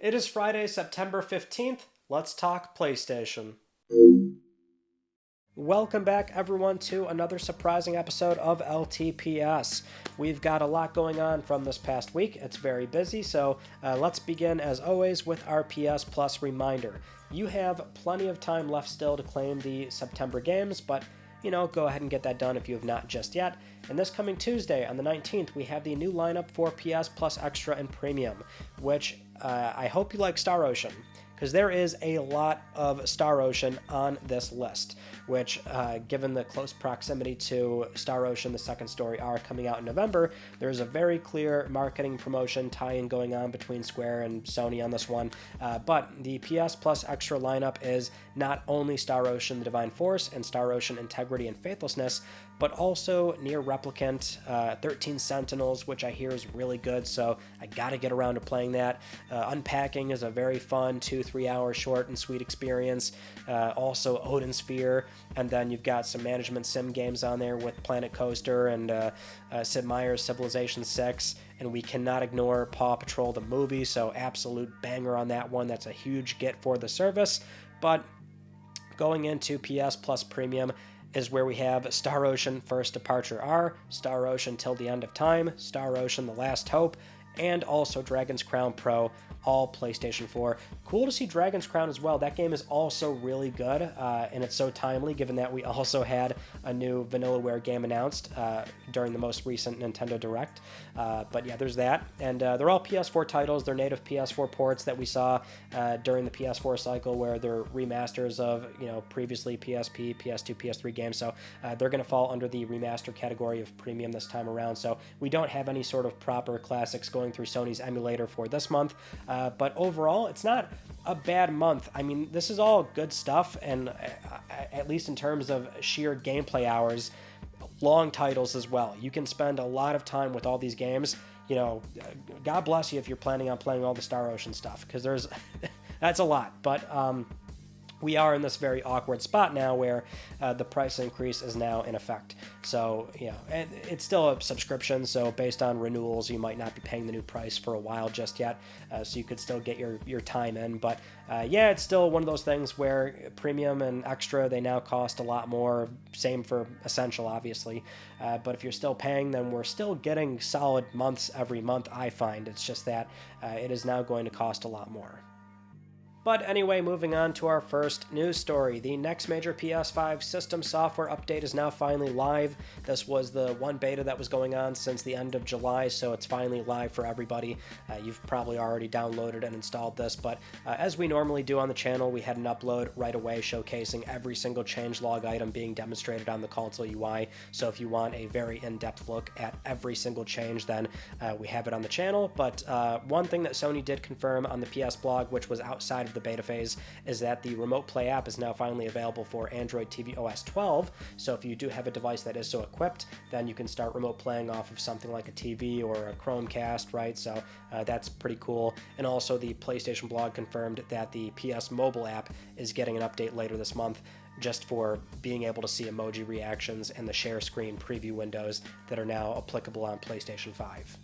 It is Friday, September 15th. Let's talk PlayStation. Welcome back, everyone, to another surprising episode of LTPS. We've got a lot going on from this past week. It's very busy, so let's begin, as always, with our PS Plus reminder. You have plenty of time left still to claim the September games, but go ahead and get that done if you have not just yet. And this coming Tuesday, on the 19th, we have the new lineup for PS Plus Extra and Premium, which I hope you like Star Ocean, because there is a lot of Star Ocean on this list, which, given the close proximity to Star Ocean, the second story R coming out in November, there's a very clear marketing promotion tie-in going on between Square and Sony on this one. But the PS Plus Extra lineup is not only Star Ocean the Divine Force and Star Ocean Integrity and Faithlessness, but also Nier Replicant, 13 Sentinels, which I hear is really good, so I gotta get around to playing that. Unpacking is a very fun 2-3 hour short and sweet experience. Also Odin Sphere, and then you've got some management sim games on there with Planet Coaster and Sid Meier's Civilization 6, and we cannot ignore Paw Patrol the movie, so absolute banger on that one. That's a huge get for the service. But going into PS Plus Premium is where we have Star Ocean First Departure R, Star Ocean Till the End of Time, Star Ocean The Last Hope, and also Dragon's Crown Pro, all PlayStation 4. Cool to see Dragon's Crown as well. That game is also really good, and it's so timely given that we also had a new Vanillaware game announced during the most recent Nintendo Direct. But yeah, there's that. And they're all PS4 titles. They're native PS4 ports that we saw during the PS4 cycle, where they're remasters of previously PSP, PS2, PS3 games. So they're going to fall under the remaster category of premium this time around. So we don't have any sort of proper classics going through Sony's emulator for this month. But overall, it's not a bad month. I mean, this is all good stuff, and at least in terms of sheer gameplay hours, long titles as well. You can spend a lot of time with all these games. God bless you if you're planning on playing all the Star Ocean stuff, because that's a lot. But we are in this very awkward spot now where the price increase is now in effect. So, it's still a subscription, so based on renewals, you might not be paying the new price for a while just yet, so you could still get your time in. But it's still one of those things where premium and extra, they now cost a lot more. Same for essential, obviously. But if you're still paying, then we're still getting solid months every month, I find. It's just that it is now going to cost a lot more. But anyway, moving on to our first news story. The next major PS5 system software update is now finally live. This was the one beta that was going on since the end of July, so it's finally live for everybody. You've probably already downloaded and installed this, but as we normally do on the channel, we had an upload right away showcasing every single changelog item being demonstrated on the console UI. So if you want a very in-depth look at every single change, then we have it on the channel. But one thing that Sony did confirm on the PS blog, which was outside of the beta phase, is that the Remote Play app is now finally available for Android TV OS 12. So if you do have a device that is so equipped, then you can start remote playing off of something like a TV or a Chromecast, right? So that's pretty cool. And also the PlayStation blog confirmed that the PS Mobile app is getting an update later this month, just for being able to see emoji reactions and the share screen preview windows that are now applicable on PlayStation 5.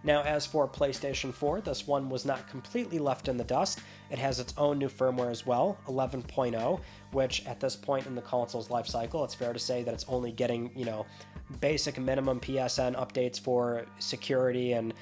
Now, as for PlayStation 4, this one was not completely left in the dust. It has its own new firmware as well, 11.0, which at this point in the console's life cycle, it's fair to say that it's only getting, basic minimum PSN updates for security and,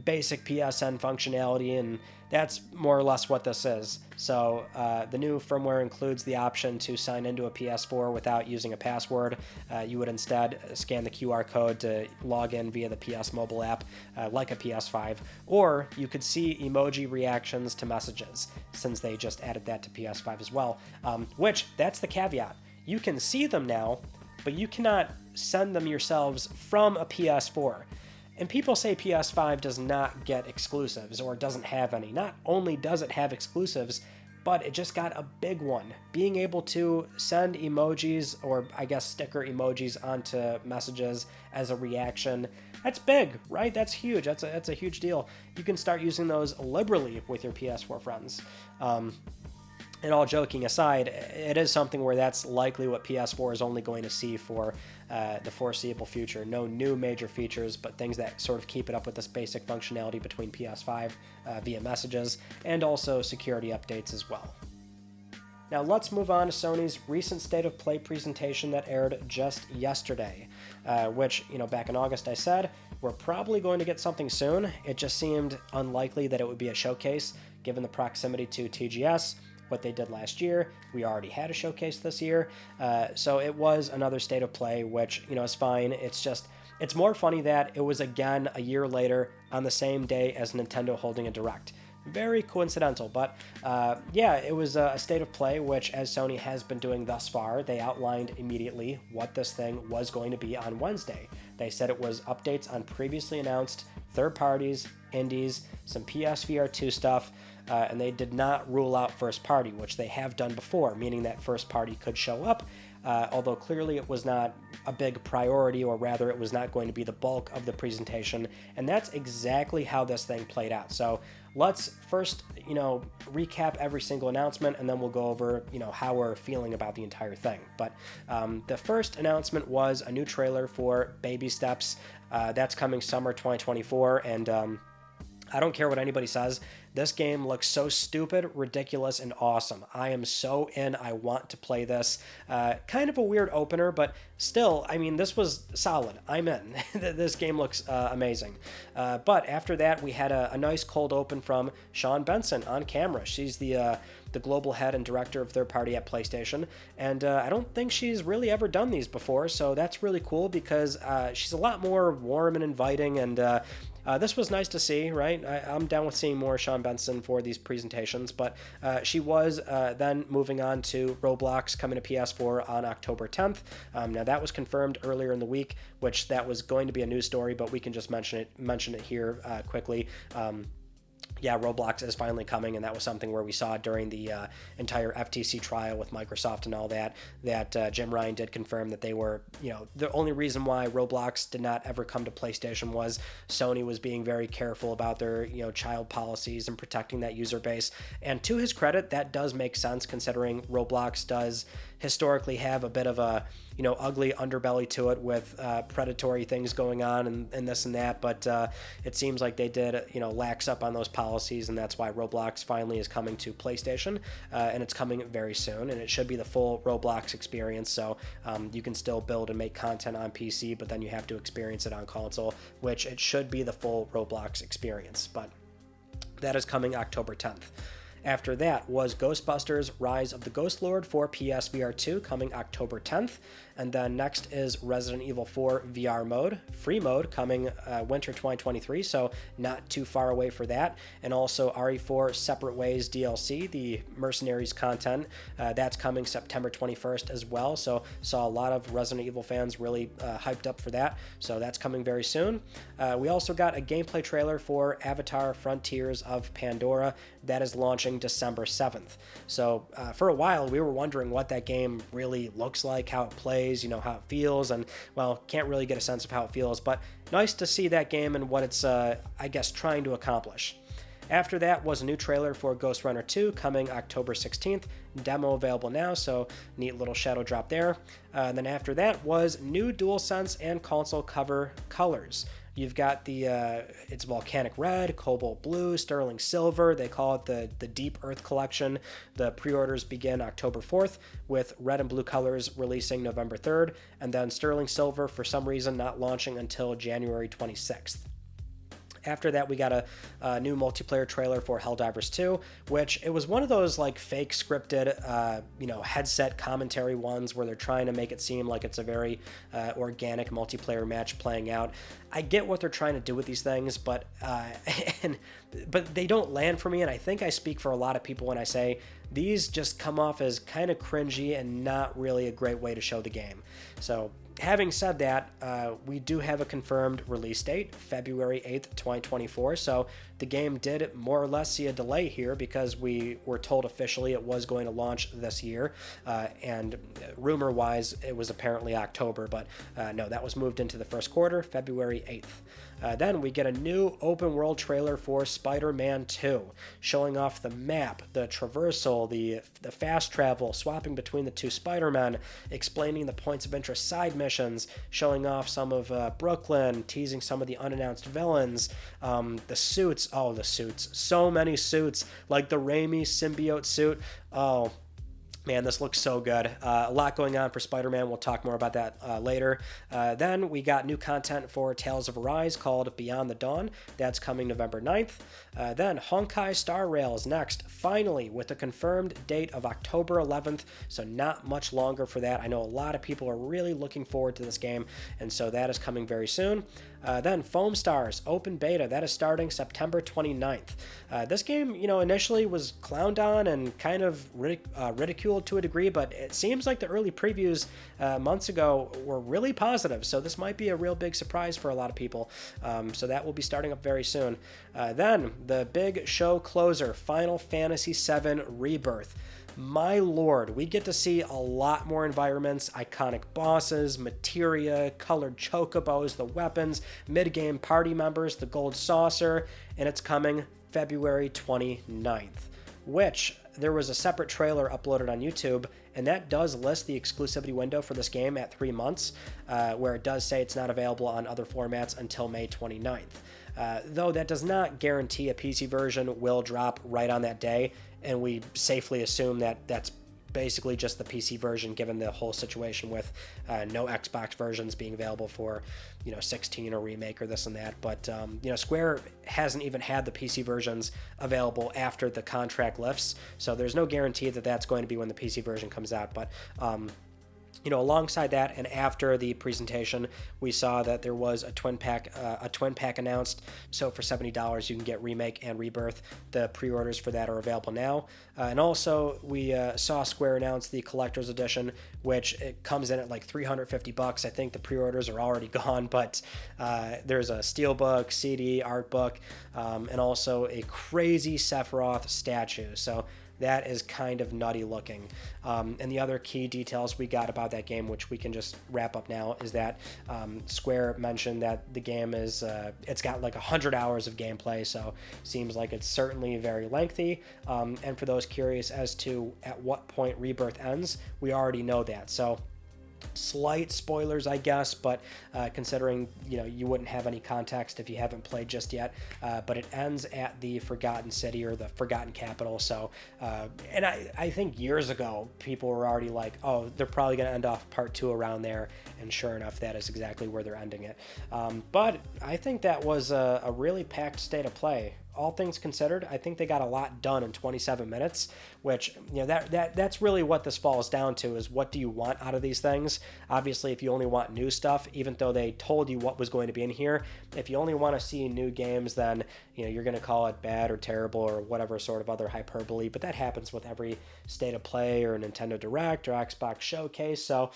basic PSN functionality, and that's more or less what this is. So the new firmware includes the option to sign into a PS4 without using a password. You would instead scan the QR code to log in via the PS mobile app, like a PS5, or you could see emoji reactions to messages, since they just added that to PS5 as well, which, that's the caveat. You can see them now, but you cannot send them yourselves from a PS4. And people say PS5 does not get exclusives, or doesn't have any. Not only does it have exclusives, but it just got a big one. Being able to send emojis, or I guess sticker emojis, onto messages as a reaction, that's big, right? That's huge. That's a huge deal. You can start using those liberally with your PS4 friends. And all joking aside, it is something where that's likely what PS4 is only going to see for the foreseeable future. No new major features, but things that sort of keep it up with this basic functionality between PS5 via messages, and also security updates as well. Now let's move on to Sony's recent State of Play presentation that aired just yesterday, which, back in August I said, we're probably going to get something soon. It just seemed unlikely that it would be a showcase, given the proximity to TGS, what they did last year. We already had a showcase this year, so it was another State of Play, which, is fine. It's more funny that it was again a year later on the same day as Nintendo holding a Direct. Very coincidental, but yeah, it was a State of Play, which, as Sony has been doing thus far, they outlined immediately what this thing was going to be on Wednesday. They said it was updates on previously announced third parties, indies, some PSVR 2 stuff, and they did not rule out first party, which they have done before, meaning that first party could show up, although clearly it was not a big priority, or rather it was not going to be the bulk of the presentation, and that's exactly how this thing played out. So let's first, recap every single announcement, and then we'll go over, how we're feeling about the entire thing. But the first announcement was a new trailer for Baby Steps. That's coming summer 2024, and I don't care what anybody says. This game looks so stupid, ridiculous, and awesome. I am so in. I want to play this. Kind of a weird opener, but still, this was solid. I'm in. This game looks amazing. But after that, we had a nice cold open from Sean Benson on camera. She's the global head and director of third party at PlayStation, and I don't think she's really ever done these before, so that's really cool because she's a lot more warm and inviting, and this was nice to see, right? I'm down with seeing more Sean Benson for these presentations, but she was then moving on to Roblox coming to PS4 on October 10th. Now that was confirmed earlier in the week, which that was going to be a news story, but we can just mention it here quickly. Yeah, Roblox is finally coming, and that was something where we saw during the entire FTC trial with Microsoft and all that Jim Ryan did confirm that they were, the only reason why Roblox did not ever come to PlayStation was Sony was being very careful about their, child policies and protecting that user base. And to his credit, that does make sense considering Roblox does historically have a bit of a, ugly underbelly to it with predatory things going on and this and that, but it seems like they did, lax up on those policies, and that's why Roblox finally is coming to PlayStation, and it's coming very soon, and it should be the full Roblox experience, so you can still build and make content on PC, but then you have to experience it on console, which it should be the full Roblox experience, but that is coming October 10th. After that was Ghostbusters Rise of the Ghost Lord for PSVR 2 coming October 10th. And then next is Resident Evil 4 VR mode, free mode, coming winter 2023, so not too far away for that. And also RE4 Separate Ways DLC, the Mercenaries content, that's coming September 21st as well. So saw a lot of Resident Evil fans really hyped up for that. So that's coming very soon. We also got a gameplay trailer for Avatar Frontiers of Pandora that is launching December 7th. So for a while, we were wondering what that game really looks like, how it plays, how it feels, and, well, can't really get a sense of how it feels, but nice to see that game and what it's, I guess, trying to accomplish. After that was a new trailer for Ghost Runner 2 coming October 16th, demo available now, so neat little shadow drop there. And then after that was new DualSense and console cover colors. You've got it's Volcanic Red, Cobalt Blue, Sterling Silver. They call it the Deep Earth Collection. The pre-orders begin October 4th, with red and blue colors releasing November 3rd, and then Sterling Silver, for some reason, not launching until January 26th. After that, we got a new multiplayer trailer for Helldivers 2, which it was one of those like fake scripted, headset commentary ones where they're trying to make it seem like it's a very organic multiplayer match playing out. I get what they're trying to do with these things, but they don't land for me, and I think I speak for a lot of people when I say these just come off as kind of cringy and not really a great way to show the game. So having said that, we do have a confirmed release date, February 8th, 2024, so the game did more or less see a delay here because we were told officially it was going to launch this year, and rumor-wise it was apparently October, but no, that was moved into the first quarter, February 8th. Then we get a new open world trailer for Spider-Man 2, showing off the map, the traversal, the fast travel, swapping between the two Spider-Men, explaining the points of interest side missions, showing off some of Brooklyn, teasing some of the unannounced villains, the suits, the suits, so many suits, like the Raimi symbiote suit. Oh, man, this looks so good. A lot going on for Spider-Man. We'll talk more about that later. Then we got new content for Tales of Arise called Beyond the Dawn. That's coming November 9th. Then Honkai Star Rail is next, finally, with a confirmed date of October 11th, so not much longer for that. I know a lot of people are really looking forward to this game, and so that is coming very soon. Then Foam Stars Open Beta, that is starting September 29th. This game, initially was clowned on and kind of ridiculed to a degree, but it seems like the early previews months ago were really positive, so this might be a real big surprise for a lot of people. So that will be starting up very soon. Then the big show closer, Final Fantasy VII Rebirth. My lord, we get to see a lot more environments, iconic bosses, materia, colored chocobos, the weapons, mid-game party members, the gold saucer, and it's coming February 29th, which there was a separate trailer uploaded on YouTube, and that does list the exclusivity window for this game at 3 months, where it does say it's not available on other formats until May 29th. Though that does not guarantee a PC version will drop right on that day, and we safely assume that that's basically just the PC version, given the whole situation with no Xbox versions being available for 16 or remake or this and that. But Square hasn't even had the PC versions available after the contract lifts, so there's no guarantee that that's going to be when the PC version comes out. But alongside that, and after the presentation, we saw that there was a twin pack announced. So for $70, you can get Remake and Rebirth. The pre-orders for that are available now. And also, we saw Square announce the Collector's Edition, which it comes in at like $350. I think the pre-orders are already gone, but there's a steelbook, CD, art book, and also a crazy Sephiroth statue. So that is kind of nutty looking. And the other key details we got about that game, which we can just wrap up now, is that Square mentioned that the game is, it's got like 100 hours of gameplay, so seems like it's certainly very lengthy. And for those curious as to at what point Rebirth ends, we already know that. So slight spoilers, I guess, but considering you wouldn't have any context if you haven't played just yet, but it ends at the Forgotten City, or the Forgotten Capital. So and I think years ago people were already like, oh, they're probably going to end off part 2 around there, and sure enough, that is exactly where they're ending it. But I think that was a really packed state of play. All things considered, I think they got a lot done in 27 minutes, which, that's really what this falls down to, is what do you want out of these things? Obviously, if you only want new stuff, even though they told you what was going to be in here, if you only want to see new games, then, you're going to call it bad or terrible or whatever sort of other hyperbole, but that happens with every state of play or Nintendo Direct or Xbox Showcase, so,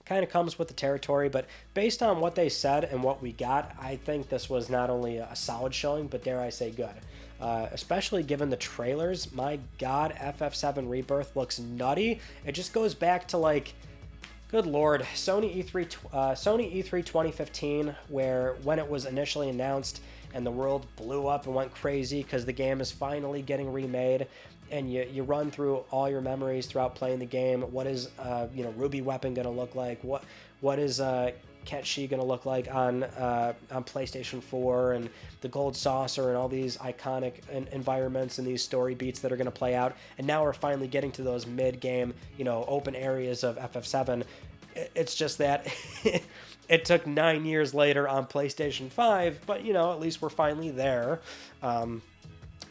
kind of comes with the territory. But based on what they said and what we got, I think this was not only a solid showing, but dare I say good. Especially given the trailers. My god, FF7 Rebirth looks nutty. It just goes back to, like, good lord, Sony E3 2015, where when it was initially announced and the world blew up and went crazy because the game is finally getting remade, and you run through all your memories throughout playing the game. What is Ruby Weapon gonna look like? What is Clenci gonna look like on PlayStation 4, and the Gold Saucer, and all these iconic environments and these story beats that are gonna play out. And now we're finally getting to those mid-game, open areas of FF7. It's just that it took 9 years later on PlayStation 5, but at least we're finally there.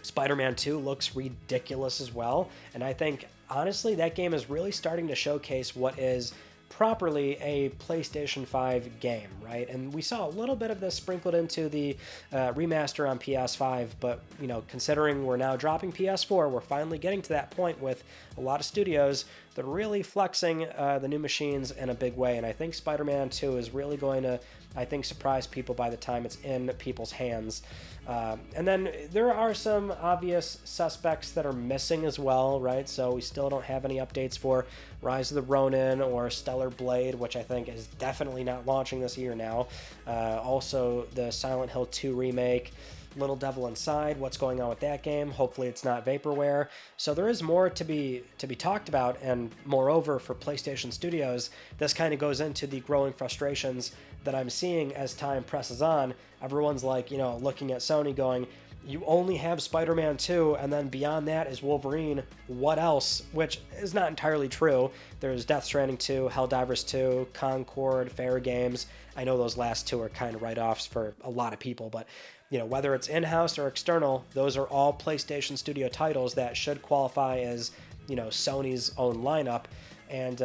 Spider-Man 2 looks ridiculous as well, and I think, honestly, that game is really starting to showcase what is properly a PlayStation 5 game, right? And we saw a little bit of this sprinkled into the remaster on PS5, but, considering we're now dropping PS4, we're finally getting to that point with a lot of studios that are really flexing the new machines in a big way, and I think Spider-Man 2 is really going to I think, surprise people by the time it's in people's hands. And then there are some obvious suspects that are missing as well, right? So we still don't have any updates for Rise of the Ronin or Stellar Blade, which I think is definitely not launching this year now. Also, the Silent Hill 2 remake, Little Devil Inside, what's going on with that game? Hopefully it's not vaporware. So there is more to be talked about, and moreover, for PlayStation Studios, this kind of goes into the growing frustrations that I'm seeing as time presses on. Everyone's like, looking at Sony going, you only have Spider-Man 2, and then beyond that is Wolverine. What else? Which is not entirely true. There's Death Stranding 2, Helldivers 2, Concord, Fair Games. I know those last two are kind of write-offs for a lot of people, but whether it's in-house or external, those are all PlayStation Studio titles that should qualify as, Sony's own lineup. And,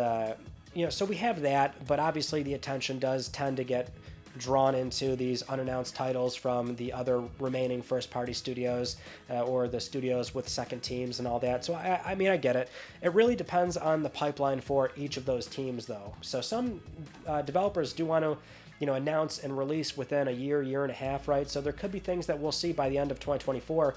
so we have that, but obviously the attention does tend to get drawn into these unannounced titles from the other remaining first-party studios or the studios with second teams and all that. So, I get it. It really depends on the pipeline for each of those teams, though. So some developers do want to announce and release within a year and a half, right? So there could be things that we'll see by the end of 2024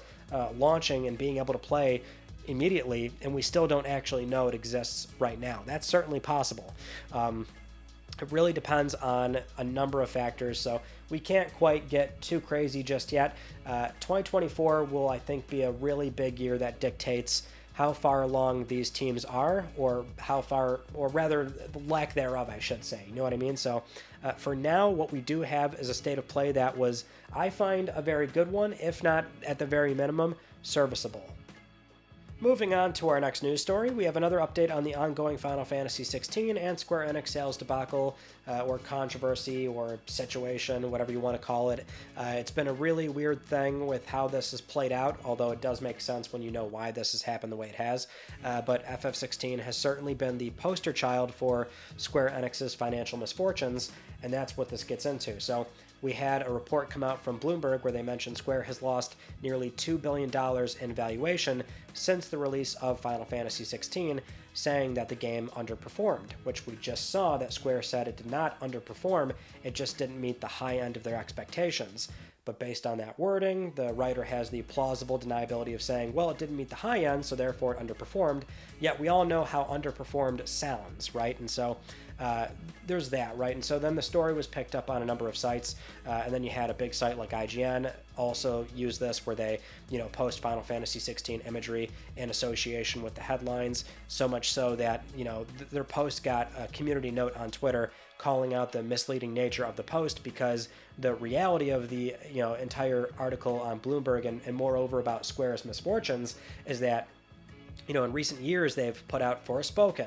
launching and being able to play immediately, and we still don't actually know it exists right now. That's certainly possible. It really depends on a number of factors, so we can't quite get too crazy just yet. 2024 will, I think, be a really big year that dictates how far along these teams are, or how far, or rather, the lack thereof, I should say. You know what I mean? So for now, what we do have is a state of play that was, I find, a very good one, if not, at the very minimum, serviceable. Moving on to our next news story, we have another update on the ongoing Final Fantasy XVI and Square Enix sales debacle, or controversy, or situation, whatever you want to call it. It's been a really weird thing with how this has played out, although it does make sense when you know why this has happened the way it has. But FF16 has certainly been the poster child for Square Enix's financial misfortunes, and that's what this gets into. So we had a report come out from Bloomberg where they mentioned Square has lost nearly $2 billion in valuation since the release of Final Fantasy XVI, saying that the game underperformed, which we just saw that Square said it did not underperform, it just didn't meet the high end of their expectations. But based on that wording, the writer has the plausible deniability of saying, well, it didn't meet the high end, so therefore it underperformed. Yet we all know how underperformed sounds, right? And so there's that, right? And so then the story was picked up on a number of sites, and then you had a big site like IGN also use this, where they, post Final Fantasy 16 imagery in association with the headlines, so much so that, their post got a community note on Twitter calling out the misleading nature of the post, because the reality of the entire article on Bloomberg and moreover about Square's misfortunes is that in recent years they've put out Forspoken,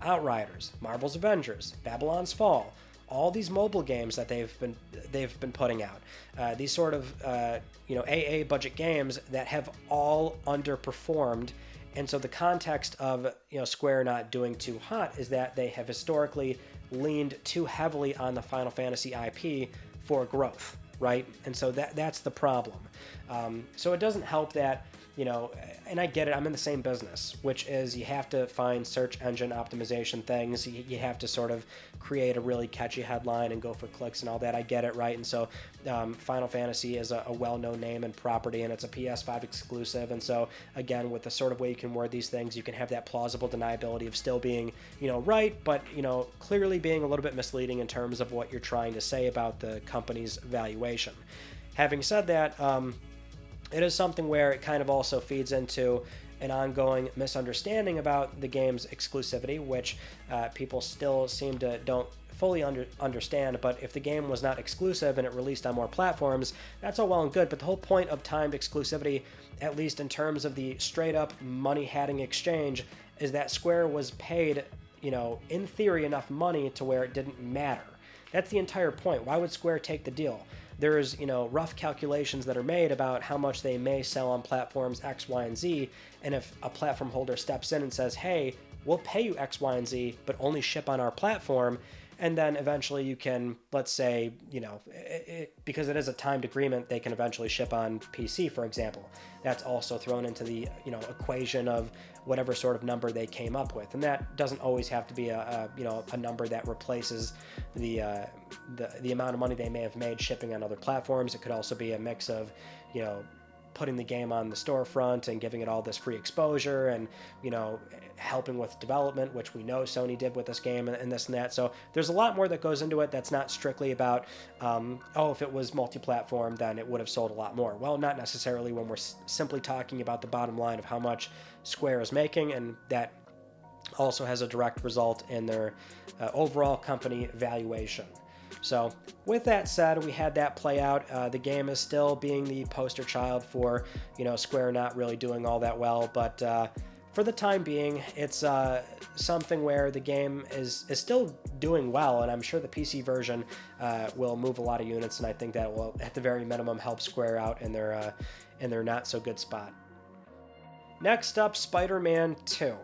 Outriders, Marvel's Avengers, Babylon's Fall, all these mobile games that they've been putting out, these sort of AA budget games that have all underperformed. And so the context of Square not doing too hot is that they have historically leaned too heavily on the Final Fantasy IP for growth, right? And so that's the problem. So it doesn't help that, and I get it, I'm in the same business, which is you have to find search engine optimization things, you have to sort of create a really catchy headline and go for clicks and all that, I get it, right? And so Final Fantasy is a well-known name and property, and it's a PS5 exclusive, and so again, with the sort of way you can word these things, you can have that plausible deniability of still being, right, but, clearly being a little bit misleading in terms of what you're trying to say about the company's valuation. Having said that, it is something where it kind of also feeds into an ongoing misunderstanding about the game's exclusivity, which people still seem to don't fully understand. But if the game was not exclusive and it released on more platforms, that's all well and good, but the whole point of timed exclusivity, at least in terms of the straight up money-hatting exchange, is that Square was paid, in theory, enough money to where it didn't matter. That's the entire point. Why would Square take the deal? There's, rough calculations that are made about how much they may sell on platforms X, Y, and Z, and if a platform holder steps in and says, hey, we'll pay you X, Y, and Z, but only ship on our platform, And then eventually you can, let's say, because it is a timed agreement, they can eventually ship on PC, for example. That's also thrown into the, equation of whatever sort of number they came up with. And that doesn't always have to be a number that replaces the amount of money they may have made shipping on other platforms. It could also be a mix of, putting the game on the storefront and giving it all this free exposure and, helping with development, which we know Sony did with this game and this and that. So there's a lot more that goes into it that's not strictly about, if it was multi-platform, then it would have sold a lot more. Well, not necessarily when we're simply talking about the bottom line of how much Square is making, and that also has a direct result in their overall company valuation. So with that said, we had that play out. The game is still being the poster child for, Square not really doing all that well, but for the time being, it's something where the game is still doing well, and I'm sure the PC version will move a lot of units, and I think that will, at the very minimum, help Square out in their not so good spot. Next up, Spider-Man 2.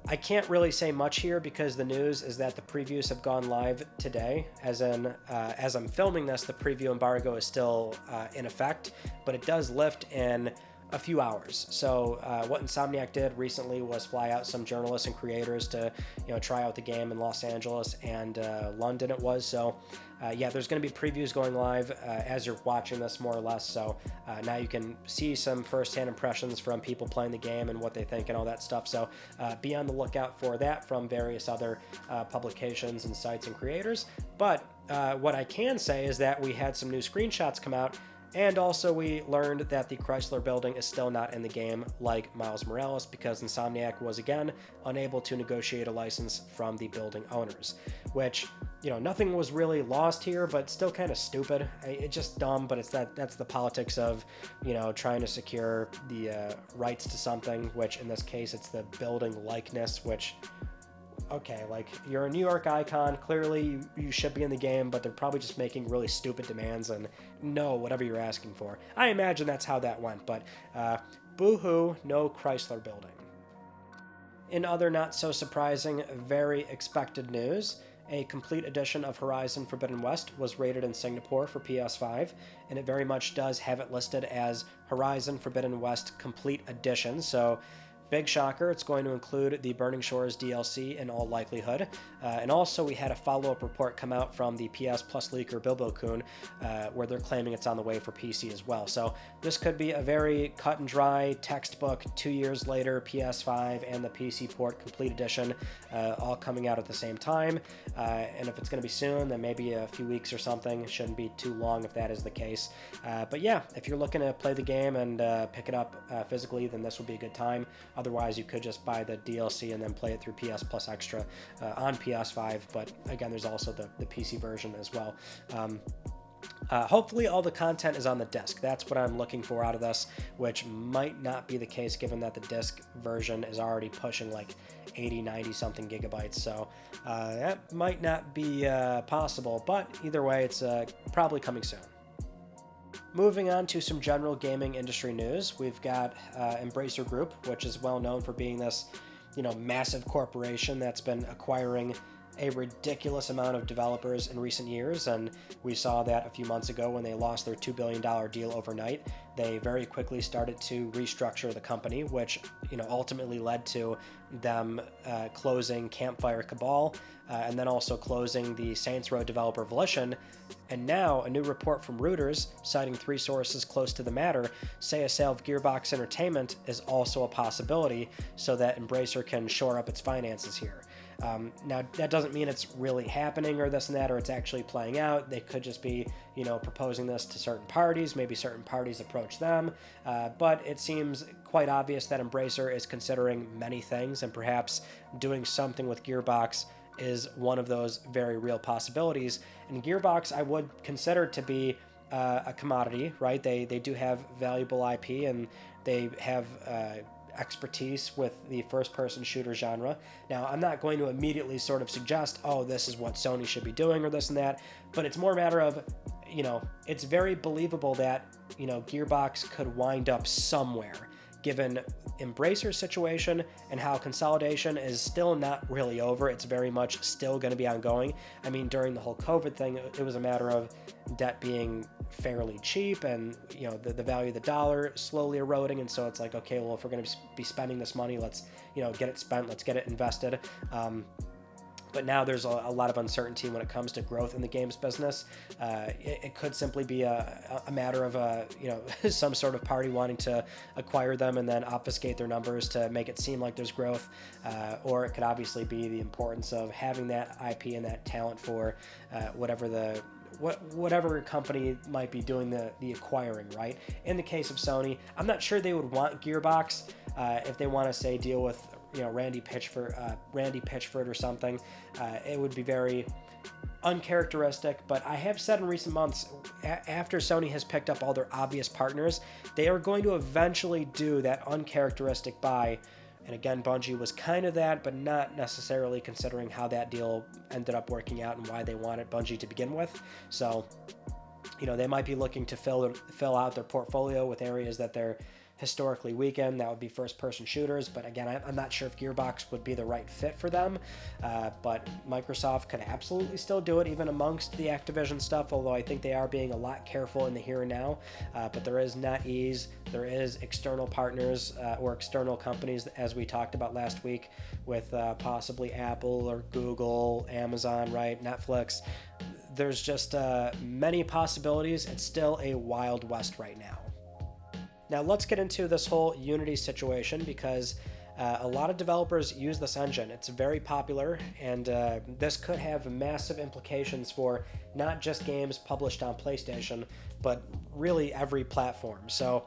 I can't really say much here because the news is that the previews have gone live today. As I'm filming this, the preview embargo is still in effect, but it does lift in a few hours. So what Insomniac did recently was fly out some journalists and creators to try out the game in Los Angeles and London it was. So there's going to be previews going live as you're watching this, more or less. So now you can see some firsthand impressions from people playing the game and what they think and all that stuff. So be on the lookout for that from various other publications and sites and creators. But what I can say is that we had some new screenshots come out. And also we learned that the Chrysler building is still not in the game like Miles Morales because Insomniac was again unable to negotiate a license from the building owners, which, nothing was really lost here, but still kind of stupid. It's just dumb, but that's the politics of, trying to secure the rights to something, which in this case it's the building likeness, which... Okay, like, you're a New York icon, clearly you should be in the game, but they're probably just making really stupid demands and no, whatever you're asking for. I imagine that's how that went, but boo-hoo, no Chrysler building. In other not so surprising, very expected news, a complete edition of Horizon Forbidden West was rated in Singapore for PS5, and it very much does have it listed as Horizon Forbidden West Complete Edition, so... Big shocker, it's going to include the Burning Shores DLC in all likelihood. And also we had a follow-up report come out from the PS Plus leaker Bilbo Kun, where they're claiming it's on the way for PC as well. So this could be a very cut and dry textbook 2 years later, PS5 and the PC port complete edition, all coming out at the same time. And if it's going to be soon, then maybe a few weeks or something. It shouldn't be too long if that is the case. But yeah, if you're looking to play the game and pick it up physically, then this would be a good time. Otherwise, you could just buy the DLC and then play it through PS Plus Extra on PS5. But again, there's also the PC version as well. Hopefully all the content is on the disc. That's what I'm looking for out of this, which might not be the case given that the disc version is already pushing like 80, 90 something gigabytes. So that might not be possible, but either way, it's probably coming soon. Moving on to some general gaming industry news, we've got Embracer Group, which is well known for being this, massive corporation that's been acquiring a ridiculous amount of developers in recent years, and we saw that a few months ago when they lost their $2 billion deal overnight. They very quickly started to restructure the company, which ultimately led to them closing Campfire Cabal, and then also closing the Saints Row developer Volition. And now a new report from Reuters, citing 3 sources close to the matter, say a sale of Gearbox Entertainment is also a possibility so that Embracer can shore up its finances here. Now, that doesn't mean it's really happening or this and that, or it's actually playing out. They could just be, proposing this to certain parties. Maybe certain parties approach them. But it seems quite obvious that Embracer is considering many things, and perhaps doing something with Gearbox is one of those very real possibilities. And Gearbox, I would consider to be a commodity, right? They do have valuable IP, and they have expertise with the first-person shooter genre. Now, I'm not going to immediately sort of suggest, oh, this is what Sony should be doing or this and that, but it's more a matter of, it's very believable that, Gearbox could wind up somewhere, given Embracer's situation and how consolidation is still not really over. It's very much still going to be ongoing. I mean, during the whole COVID thing, it was a matter of debt being fairly cheap and, you know, the value of the dollar slowly eroding. And so it's like, okay, well, if we're going to be spending this money, let's, you know, get it spent, let's get it invested. But now there's a lot of uncertainty when it comes to growth in the games business. It could simply be a matter of you know, some sort of party wanting to acquire them and then obfuscate their numbers to make it seem like there's growth, or it could obviously be the importance of having that IP and that talent for whatever company might be doing the acquiring, right? In the case of Sony, I'm not sure they would want Gearbox if they want to, say, deal with, you know, Randy Pitchford or something. It would be very uncharacteristic, but I have said in recent months, after Sony has picked up all their obvious partners, they are going to eventually do that uncharacteristic buy. And again, Bungie was kind of that, but not necessarily, considering how that deal ended up working out and why they wanted Bungie to begin with. So, you know, they might be looking to fill out their portfolio with areas that they're historically weak in. That would be first-person shooters, but again, I'm not sure if Gearbox would be the right fit for them, but Microsoft could absolutely still do it, even amongst the Activision stuff, although I think they are being a lot careful in the here and now. But there is NetEase, there is external partners or external companies, as we talked about last week, with possibly Apple or Google, Amazon, right, Netflix. There's just many possibilities. It's still a wild west right now. Now let's get into this whole Unity situation, because a lot of developers use this engine. It's very popular, and this could have massive implications for not just games published on PlayStation, but really every platform. So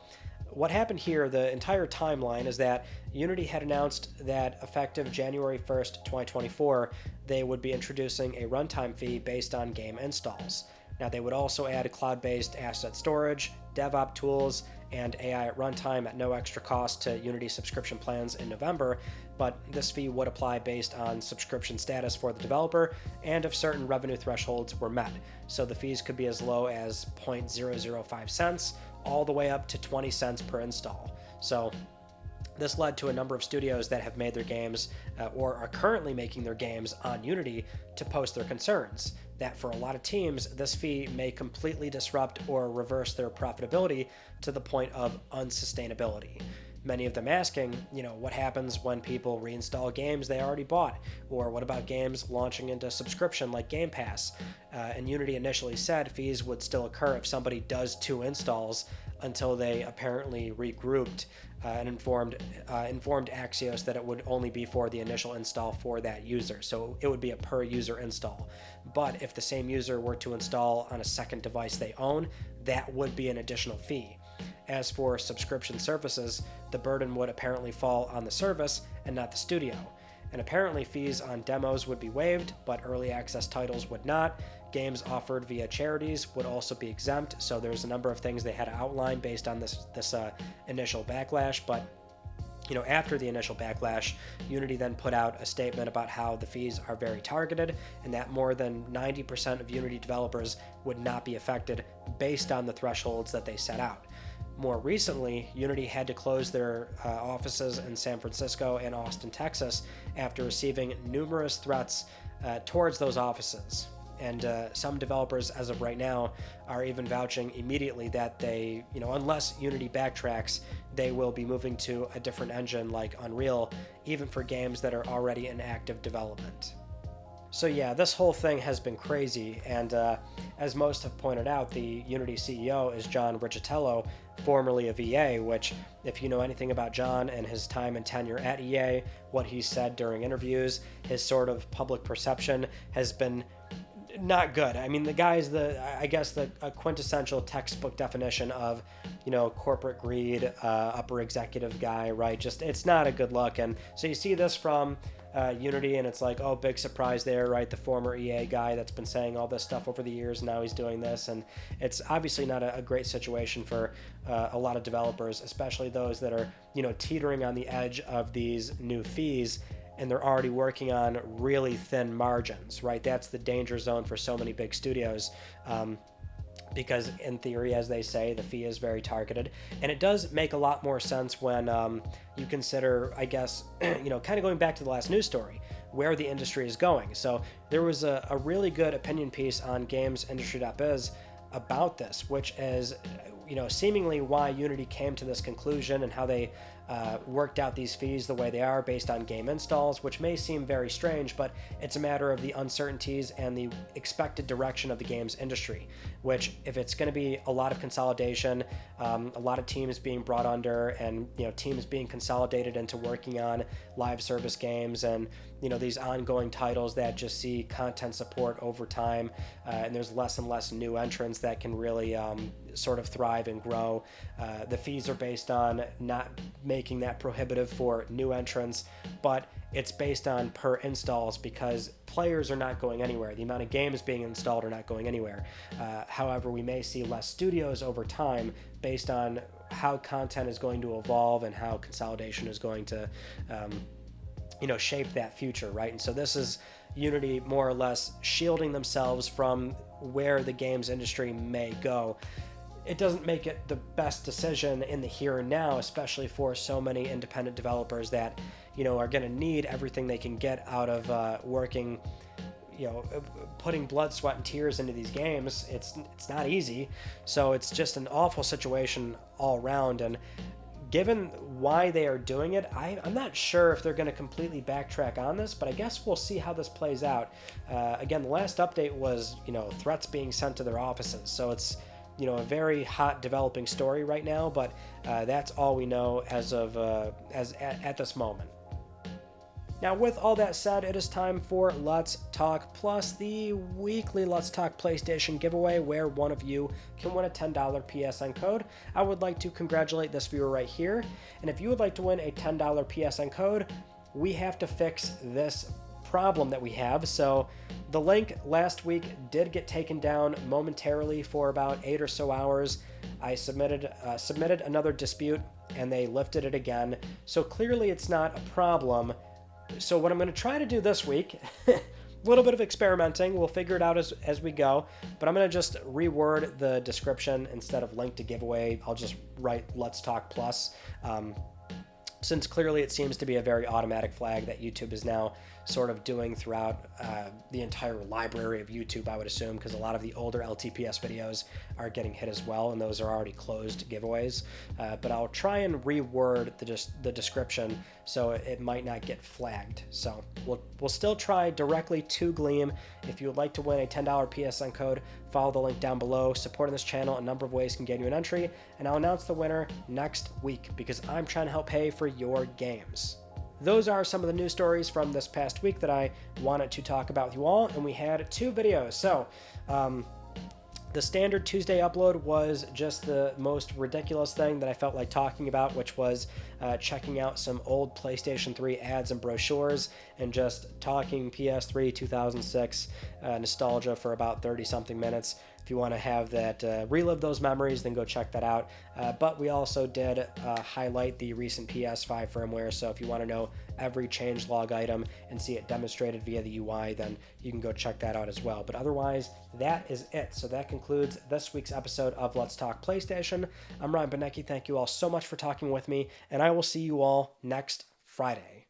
what happened here, the entire timeline, is that Unity had announced that effective January 1st, 2024, they would be introducing a runtime fee based on game installs. Now, they would also add cloud-based asset storage, DevOps tools, and AI at runtime at no extra cost to Unity subscription plans in November, but this fee would apply based on subscription status for the developer and if certain revenue thresholds were met. So the fees could be as low as 0.005 cents all the way up to 20 cents per install. So this led to a number of studios that have made their games or are currently making their games on Unity to post their concerns that for a lot of teams, this fee may completely disrupt or reverse their profitability to the point of unsustainability. Many of them asking, you know, what happens when people reinstall games they already bought? Or what about games launching into subscription like Game Pass? And Unity initially said fees would still occur if somebody does 2 installs, until they apparently regrouped and informed Axios that it would only be for the initial install for that user. So it would be a per user install. But if the same user were to install on a second device they own, that would be an additional fee. As for subscription services, the burden would apparently fall on the service and not the studio. And apparently fees on demos would be waived, but early access titles would not. Games offered via charities would also be exempt, so there's a number of things they had to outline based on this initial backlash. But you know, after the initial backlash, Unity then put out a statement about how the fees are very targeted and that more than 90% of Unity developers would not be affected based on the thresholds that they set out. More recently, Unity had to close their offices in San Francisco and Austin, Texas, after receiving numerous threats towards those offices. And some developers, as of right now, are even vouching immediately that they, you know, unless Unity backtracks, they will be moving to a different engine like Unreal, even for games that are already in active development. So yeah, this whole thing has been crazy, and as most have pointed out, the Unity CEO is John Riccitiello, formerly of EA, which, if you know anything about John and his time and tenure at EA, what he said during interviews, his sort of public perception has been not good. I mean, the guy's a quintessential textbook definition of, you know, corporate greed, upper executive guy, right? Just, it's not a good look. And so you see this from Unity, and it's like, oh, big surprise there, right? The former EA guy that's been saying all this stuff over the years, now he's doing this, and it's obviously not a great situation for a lot of developers, especially those that are, you know, teetering on the edge of these new fees, and they're already working on really thin margins, right? That's the danger zone for so many big studios. because in theory, as they say, the fee is very targeted. And it does make a lot more sense when you consider, I guess, kind of going back to the last news story, where the industry is going. So there was a really good opinion piece on gamesindustry.biz about this, which is, seemingly why Unity came to this conclusion and how they worked out these fees the way they are based on game installs, which may seem very strange, but it's a matter of the uncertainties and the expected direction of the games industry, which if it's going to be a lot of consolidation, a lot of teams being brought under and, teams being consolidated into working on live service games and, these ongoing titles that just see content support over time, and there's less and less new entrants that can really sort of thrive and grow. The fees are based on not making that prohibitive for new entrants, but it's based on per installs because players are not going anywhere. The amount of games being installed are not going anywhere. However, we may see less studios over time based on how content is going to evolve and how consolidation is going to shape that future, right? And so this is Unity more or less shielding themselves from where the games industry may go. It doesn't make it the best decision in the here and now, especially for so many independent developers that, are going to need everything they can get out of working, putting blood, sweat, and tears into these games. It's not easy. So it's just an awful situation all around. And given why they are doing it, I'm not sure if they're going to completely backtrack on this, but I guess we'll see how this plays out. Again, the last update was, threats being sent to their offices. So it's, a very hot developing story right now, but that's all we know as of at this moment. Now, with all that said, it is time for Let's Talk Plus, the weekly Let's Talk PlayStation giveaway where one of you can win a $10 PSN code. I would like to congratulate this viewer right here, and if you would like to win a $10 PSN code, we have to fix this problem that we have. So the link last week did get taken down momentarily for about 8 or so hours. I submitted another dispute, and they lifted it again. So clearly it's not a problem. So what I'm going to try to do this week, a little bit of experimenting, we'll figure it out as we go, but I'm going to just reword the description. Instead of link to giveaway, I'll just write Let's Talk Plus, since clearly it seems to be a very automatic flag that YouTube is now sort of doing throughout the entire library of YouTube, I would assume, because a lot of the older LTPS videos are getting hit as well, and those are already closed giveaways. But I'll try and reword the description so it might not get flagged. So we'll still try directly to Gleam. If you would like to win a $10 PSN code, follow the link down below. Supporting this channel, a number of ways can get you an entry, and I'll announce the winner next week because I'm trying to help pay for your games. Those are some of the news stories from this past week that I wanted to talk about with you all, and we had 2 videos. So, the standard Tuesday upload was just the most ridiculous thing that I felt like talking about, which was checking out some old PlayStation 3 ads and brochures and just talking PS3 2006 nostalgia for about 30-something minutes. If you want to have that, relive those memories, then go check that out. But we also did highlight the recent PS5 firmware, so if you want to know every changelog item and see it demonstrated via the UI, then you can go check that out as well. But otherwise, that is it. So that concludes this week's episode of Let's Talk PlayStation. I'm Ryan Benecki. Thank you all so much for talking with me, and I will see you all next Friday.